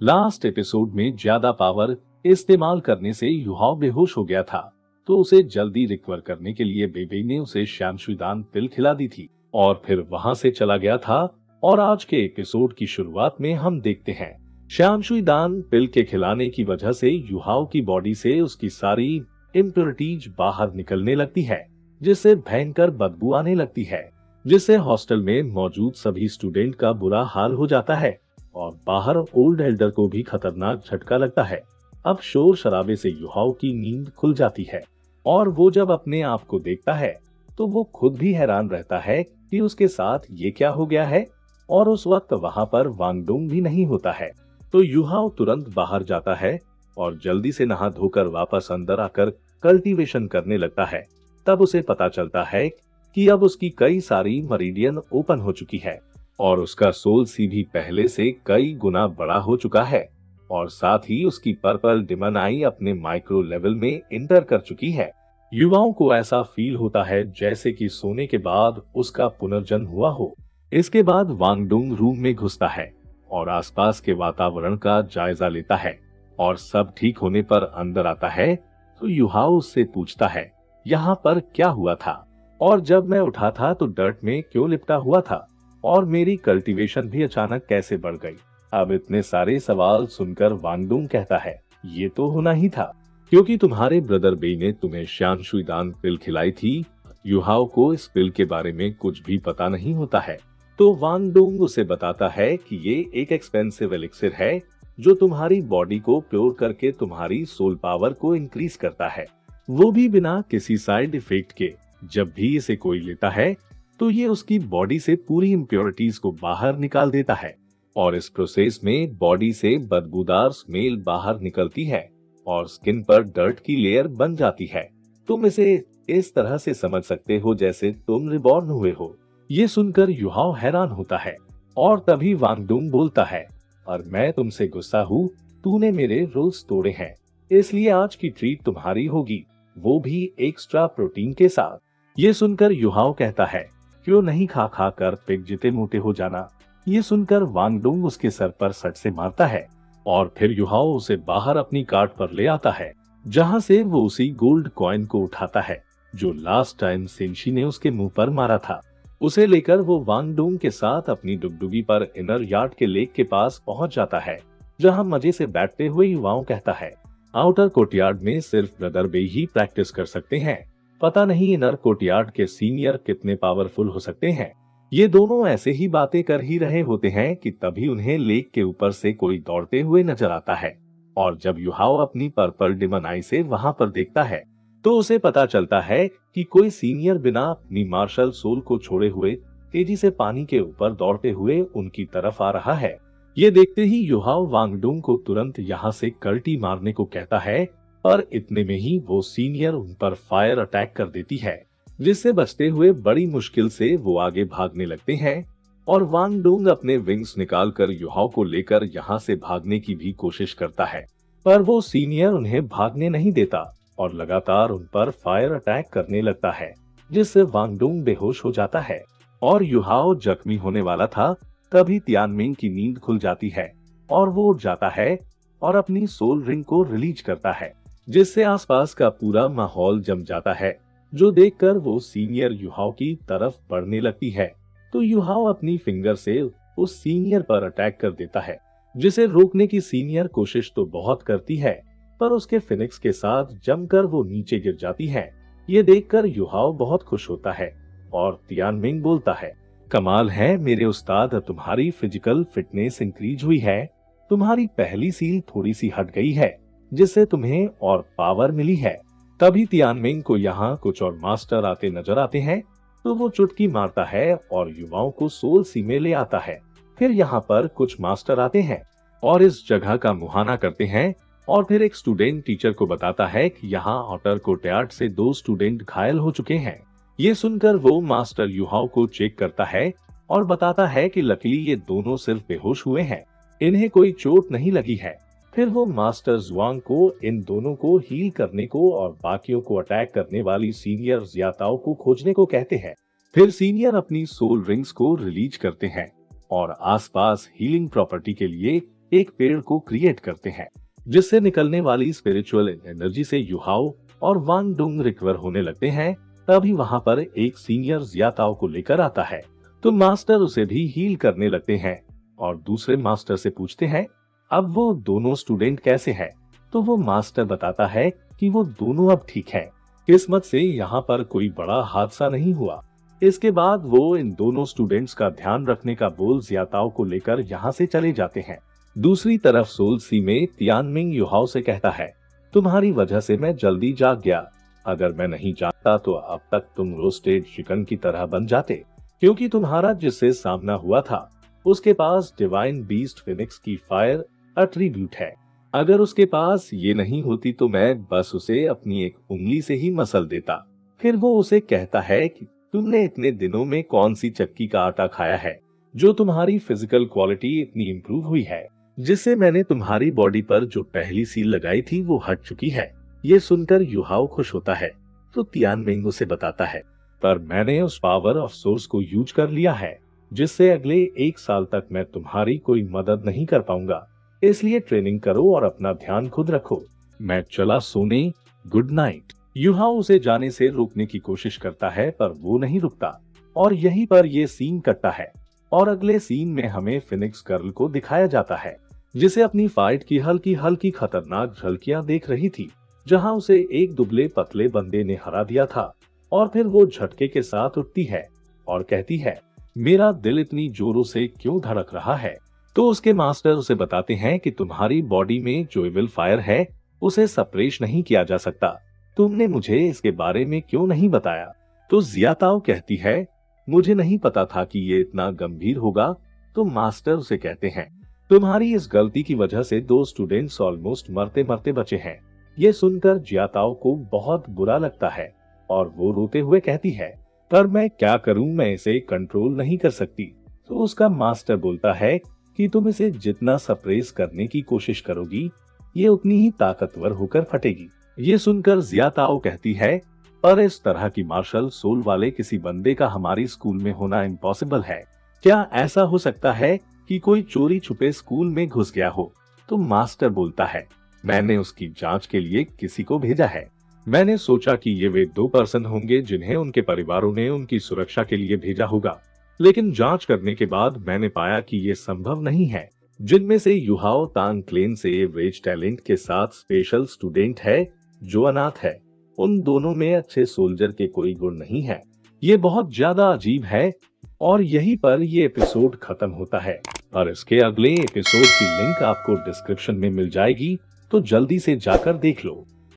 Last episode में ज्यादा power इस्तेमाल करने से युहाओ बेहोश हो गया था, तो उसे जल्दी रिकवर करने के लिए बेबे ने उसे श्यामशुदान पिल खिला दी थी और फिर वहां से चला गया था। और आज के एपिसोड की शुरुआत में हम देखते हैं श्यामशुदान पिल के खिलाने की वजह से युहाओ की बॉडी से उसकी सारी इम्प्योरिटीज बाहर निकलने लगती है, जिससे भयंकर बदबू आने लगती है, जिससे हॉस्टल में मौजूद सभी स्टूडेंट का बुरा हाल हो जाता है और बाहर ओल्ड एल्डर को भी खतरनाक झटका लगता है। अब शोर शराबे से युहाओ की नींद खुल जाती है और वो जब अपने आप को देखता है तो वो खुद भी हैरान रहता है कि उसके साथ ये क्या हो गया है। और उस वक्त वहां पर वांगडोंग भी नहीं होता है, तो युहाओ तुरंत बाहर जाता है और जल्दी से नहा धोकर वापस अंदर आकर कल्टीवेशन करने लगता है। तब उसे पता चलता है कि अब उसकी कई सारी मरीडियन ओपन हो चुकी है और उसका सोल सी भी पहले से कई गुना बड़ा हो चुका है और साथ ही उसकी पर्पल डिमन आई अपने माइक्रो लेवल में इंटर कर चुकी है। युवाओं को ऐसा फील होता है जैसे कि सोने के बाद उसका पुनर्जन्म हुआ हो। इसके बाद वांगडोंग रूम में घुसता है और आसपास के वातावरण का जायजा लेता है और सब ठीक होने पर अंदर आता है तो युहाओ उससे पूछता है, यहाँ पर क्या हुआ था और जब मैं उठा था तो डर्ट में क्यों लिपटा हुआ था और मेरी कल्टीवेशन भी अचानक कैसे बढ़ गई। अब इतने सारे सवाल सुनकर वांगडोंग कहता है, ये तो होना ही था क्योंकि तुम्हारे ब्रदर बे ने तुम्हें श्यामशुदान पिल खिलाई थी। युहाओ को इस पिल के बारे में कुछ भी पता नहीं होता है, तो वांगडोंग उसे बताता है कि ये एक एक्सपेंसिव एलिक्सिर है जो तुम्हारी बॉडी को प्योर करके तुम्हारी सोल पावर को इंक्रीज करता है, वो भी बिना किसी साइड इफेक्ट के। जब भी इसे कोई लेता है तो ये उसकी बॉडी से पूरी इम्प्योरिटीज को बाहर निकाल देता है और इस प्रोसेस में बॉडी से बदबूदार स्मेल बाहर निकलती है और स्किन पर डर्ट की लेयर बन जाती है। तुम इसे इस तरह से समझ सकते हो जैसे तुम रिबॉर्न हुए हो। ये सुनकर युहाओ हैरान होता है और तभी वांगडोंग बोलता है, और मैं तुमसे गुस्सा हूँ, तूने मेरे रूल्स तोड़े हैं, इसलिए आज की ट्रीट तुम्हारी होगी, वो भी एक्स्ट्रा प्रोटीन के साथ। ये सुनकर युहाओ कहता है, क्यों नहीं खा खा कर पिग जिते मोटे हो जाना। ये सुनकर वांगडोंग उसके सर पर सट से मारता है और फिर युहाओ उसे बाहर अपनी कार्ट पर ले आता है, जहां से वो उसी गोल्ड कॉइन को उठाता है जो लास्ट टाइम सेंशी ने उसके मुंह पर मारा था। उसे लेकर वो वांगडोंग के साथ अपनी डुगडुगी पर इनर यार्ड के लेक के पास पहुंच जाता है, जहां मजे से बैठते हुए युवाओं कहता है, आउटर कोर्टयार्ड में सिर्फ ब्रदर बे ही प्रैक्टिस कर सकते हैं, पता नहीं इनर कोर्टयार्ड के सीनियर कितने पावरफुल हो सकते हैं। ये दोनों ऐसे ही बातें कर ही रहे होते हैं कि तभी उन्हें लेक के ऊपर से कोई दौड़ते हुए नजर आता है और जब युहाओ अपनी पर्पल डिमन आई से वहां पर देखता है तो उसे पता चलता है कि कोई सीनियर बिना अपनी मार्शल सोल को छोड़े हुए तेजी से पानी के ऊपर दौड़ते हुए उनकी तरफ आ रहा है। ये देखते ही युहाओ वांगडोंग को तुरंत यहाँ से कल्टी मारने को कहता है, पर इतने में ही वो सीनियर उन पर फायर अटैक कर देती है, जिससे बचते हुए बड़ी मुश्किल से वो आगे भागने लगते हैं और वांगडोंग अपने विंग्स निकालकर युहाओ को लेकर यहाँ से भागने की भी कोशिश करता है, पर वो सीनियर उन्हें भागने नहीं देता और लगातार उन पर फायर अटैक करने लगता है, जिससे वांगडोंग बेहोश हो जाता है और युहाओ जख्मी होने वाला था। तभी तियानमिंग की नींद खुल जाती है और वो उठ जाता है और अपनी सोल रिंग को रिलीज करता है, जिससे आसपास का पूरा माहौल जम जाता है, जो देखकर वो सीनियर युहाओ की तरफ बढ़ने लगती है। तो युहाओ अपनी फिंगर से उस सीनियर पर अटैक कर देता है, जिसे रोकने की सीनियर कोशिश तो बहुत करती है, पर उसके फिनिक्स के साथ जमकर वो नीचे गिर जाती है। ये देखकर युहाओ बहुत खुश होता है और तियानमिंग बोलता है, कमाल है मेरे उस्ताद, तुम्हारी फिजिकल फिटनेस इंक्रीज हुई है, तुम्हारी पहली सील थोड़ी सी हट गई है, जिससे तुम्हें और पावर मिली है। तभी तियानमिंग को यहाँ कुछ और मास्टर आते नजर आते हैं, तो वो चुटकी मारता है और युवाओं को सोल सी में ले आता है। फिर यहाँ पर कुछ मास्टर आते हैं और इस जगह का मुहाना करते हैं और फिर एक स्टूडेंट टीचर को बताता है कि यहाँ आउटर कोर्टयार्ड से 2 स्टूडेंट घायल हो चुके हैं। ये सुनकर वो मास्टर युहाओ को चेक करता है और बताता है कि लकीली ये दोनों सिर्फ बेहोश हुए हैं, इन्हें कोई चोट नहीं लगी है। फिर वो मास्टर जुआंग को इन दोनों को हील करने को और बाकियों को अटैक करने वाली सीनियर जियाताओ को खोजने को कहते हैं। फिर सीनियर अपनी सोल रिंग्स को रिलीज करते हैं और आसपास हीलिंग प्रॉपर्टी के लिए एक पेड़ को क्रिएट करते हैं, जिससे निकलने वाली स्पिरिचुअल एनर्जी से युहाओ और वांग डुंग रिकवर होने लगते हैं। तभी वहां पर एक सीनियर जियाताओ को लेकर आता है, तो मास्टर उसे भी हील करने लगते हैं और दूसरे मास्टर से पूछते हैं अब वो दोनों स्टूडेंट कैसे हैं। तो वो मास्टर बताता है कि वो दोनों अब ठीक हैं। किस्मत से यहाँ पर कोई बड़ा हादसा नहीं हुआ। इसके बाद वो इन दोनों स्टूडेंट्स का ध्यान रखने का बोल जियाताओ को लेकर यहाँ से चले जाते हैं। दूसरी तरफ सोल सी में तियानमिंग युहाओ से कहता है तुम्हारी वजह से मैं जल्दी जाग गया। अगर मैं नहीं जागता तो अब तक तुम रोस्टेड चिकन की तरह बन जाते, क्योंकि तुम्हारा जिससे सामना हुआ था उसके पास डिवाइन बीस्ट फिनिक्स की फायर एट्रीब्यूट है। अगर उसके पास ये नहीं होती तो मैं बस उसे अपनी एक उंगली से ही मसल देता। फिर वो उसे कहता है कि तुमने इतने दिनों में कौन सी चक्की का आटा खाया है जो तुम्हारी फिजिकल क्वालिटी इतनी इम्प्रूव हुई है, जिससे मैंने तुम्हारी बॉडी पर जो पहली सील लगाई थी वो हट चुकी है। ये सुनकर युहाओ खुश होता है तो तियानमिंग उसे बताता है पर मैंने उस पावर ऑफ सोर्स को यूज कर लिया है जिससे अगले 1 साल तक मैं तुम्हारी कोई मदद नहीं कर पाऊंगा। इसलिए ट्रेनिंग करो और अपना ध्यान खुद रखो। मैं चला सोने, गुड नाइट। युहाओ उसे जाने से रोकने की कोशिश करता है पर वो नहीं रुकता और यहीं पर ये सीन कटता है और अगले सीन में हमें फिनिक्स गर्ल को दिखाया जाता है जिसे अपनी फाइट की हल्की हल्की खतरनाक झलकियां देख रही थी, जहां उसे एक दुबले पतले बंदे ने हरा दिया था। और फिर वो झटके के साथ उठती है और कहती है मेरा दिल इतनी जोरों से क्यों धड़क रहा है। तो उसके मास्टर उसे बताते हैं कि तुम्हारी बॉडी में जो इविल फायर है उसे सप्रेस नहीं किया जा सकता, तुमने मुझे इसके बारे में क्यों नहीं बताया। तो जियाताओ कहती है मुझे नहीं पता था कि ये इतना गंभीर होगा। तो मास्टर उसे कहते हैं तुम्हारी इस गलती की वजह से 2 स्टूडेंट्स ऑलमोस्ट मरते मरते बचे हैं। ये सुनकर जियाताओ को बहुत बुरा लगता है और वो रोते हुए कहती है पर मैं क्या करूं, मैं इसे कंट्रोल नहीं कर सकती। तो उसका मास्टर बोलता है कि तुम इसे जितना सप्रेस करने की कोशिश करोगी ये उतनी ही ताकतवर होकर फटेगी। ये सुनकर जियाताओ कहती है पर इस तरह की मार्शल सोल वाले किसी बंदे का हमारी स्कूल में होना इम्पॉसिबल है। क्या ऐसा हो सकता है कि कोई चोरी छुपे स्कूल में घुस गया हो। तो मास्टर बोलता है मैंने उसकी जांच के लिए किसी को भेजा है। मैंने सोचा कि ये वे 2 पर्सन होंगे जिन्हें उनके परिवारों ने उनकी सुरक्षा के लिए भेजा होगा, लेकिन जांच करने के बाद मैंने पाया कि ये संभव नहीं है। जिनमें से युहाओ तांग क्लेन से एवरेज टैलेंट के साथ स्पेशल स्टूडेंट है जो अनाथ है, उन दोनों में अच्छे सोल्जर के कोई गुण नहीं है। ये बहुत ज्यादा अजीब है। और यहीं पर ये एपिसोड खत्म होता है और इसके अगले एपिसोड की लिंक आपको डिस्क्रिप्शन में मिल जाएगी, तो जल्दी से जाकर देख लो।